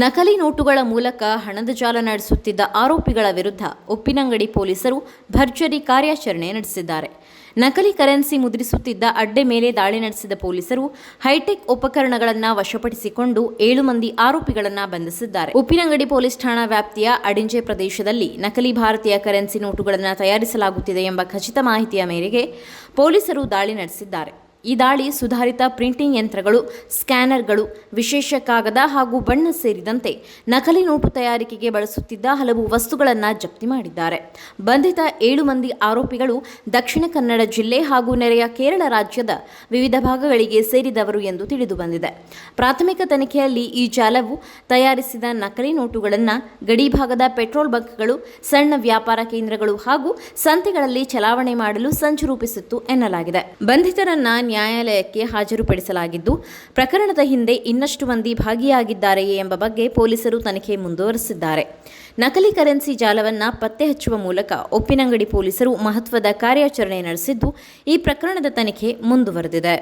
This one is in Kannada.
ನಕಲಿ ನೋಟುಗಳ ಮೂಲಕ ಹಣದ ಜಾಲ ನಡೆಸುತ್ತಿದ್ದ ಆರೋಪಿಗಳ ವಿರುದ್ಧ ಉಪ್ಪಿನಂಗಡಿ ಪೊಲೀಸರು ಭರ್ಜರಿ ಕಾರ್ಯಾಚರಣೆ ನಡೆಸಿದ್ದಾರೆ. ನಕಲಿ ಕರೆನ್ಸಿ ಮುದ್ರಿಸುತ್ತಿದ್ದ ಅಡ್ಡೆ ಮೇಲೆ ದಾಳಿ ನಡೆಸಿದ ಪೊಲೀಸರು ಹೈಟೆಕ್ ಉಪಕರಣಗಳನ್ನು ವಶಪಡಿಸಿಕೊಂಡು 7 ಮಂದಿ ಆರೋಪಿಗಳನ್ನು ಬಂಧಿಸಿದ್ದಾರೆ. ಉಪ್ಪಿನಂಗಡಿ ಪೊಲೀಸ್ ಠಾಣಾ ವ್ಯಾಪ್ತಿಯ ಅಡಿಂಜೆ ಪ್ರದೇಶದಲ್ಲಿ ನಕಲಿ ಭಾರತೀಯ ಕರೆನ್ಸಿ ನೋಟುಗಳನ್ನು ತಯಾರಿಸಲಾಗುತ್ತಿದೆ ಎಂಬ ಖಚಿತ ಮಾಹಿತಿಯ ಮೇರೆಗೆ ಪೊಲೀಸರು ದಾಳಿ ನಡೆಸಿದ್ದಾರೆ. ಈ ದಾಳಿ ಸುಧಾರಿತ ಪ್ರಿಂಟಿಂಗ್ ಯಂತ್ರಗಳು, ಸ್ಕ್ಯಾನರ್ಗಳು, ವಿಶೇಷ ಕಾಗದ ಹಾಗೂ ಬಣ್ಣ ಸೇರಿದಂತೆ ನಕಲಿ ನೋಟು ತಯಾರಿಕೆಗೆ ಬಳಸುತ್ತಿದ್ದ ಹಲವು ವಸ್ತುಗಳನ್ನು ಜಪ್ತಿ ಮಾಡಿದ್ದಾರೆ. ಬಂಧಿತ 7 ಮಂದಿ ಆರೋಪಿಗಳು ದಕ್ಷಿಣ ಕನ್ನಡ ಜಿಲ್ಲೆ ಹಾಗೂ ನೆರೆಯ ಕೇರಳ ರಾಜ್ಯದ ವಿವಿಧ ಭಾಗಗಳಿಗೆ ಸೇರಿದವರು ಎಂದು ತಿಳಿದುಬಂದಿದೆ. ಪ್ರಾಥಮಿಕ ತನಿಖೆಯಲ್ಲಿ ಈ ಜಾಲವು ತಯಾರಿಸಿದ ನಕಲಿ ನೋಟುಗಳನ್ನು ಗಡಿಭಾಗದ ಪೆಟ್ರೋಲ್ ಬಂಕ್ಗಳು, ಸಣ್ಣ ವ್ಯಾಪಾರ ಕೇಂದ್ರಗಳು ಹಾಗೂ ಸಂತೆಗಳಲ್ಲಿ ಚಲಾವಣೆ ಮಾಡಲು ಸಂಚು ರೂಪಿಸಿತ್ತು ಎನ್ನಲಾಗಿದೆ. ಬಂಧಿತರನ್ನ ನ್ಯಾಯಾಲಯಕ್ಕೆ ಹಾಜರುಪಡಿಸಲಾಗಿದ್ದು, ಪ್ರಕರಣದ ಹಿಂದೆ ಇನ್ನಷ್ಟು ಮಂದಿ ಭಾಗಿಯಾಗಿದ್ದಾರೆಯೇ ಎಂಬ ಬಗ್ಗೆ ಪೊಲೀಸರು ತನಿಖೆ ಮುಂದುವರೆಸಿದ್ದಾರೆ. ನಕಲಿ ಕರೆನ್ಸಿ ಜಾಲವನ್ನು ಪತ್ತೆ ಹಚ್ಚುವ ಮೂಲಕ ಉಪ್ಪಿನಂಗಡಿ ಪೊಲೀಸರು ಮಹತ್ವದ ಕಾರ್ಯಾಚರಣೆ ನಡೆಸಿದ್ದು, ಈ ಪ್ರಕರಣದ ತನಿಖೆ ಮುಂದುವರೆದಿದೆ.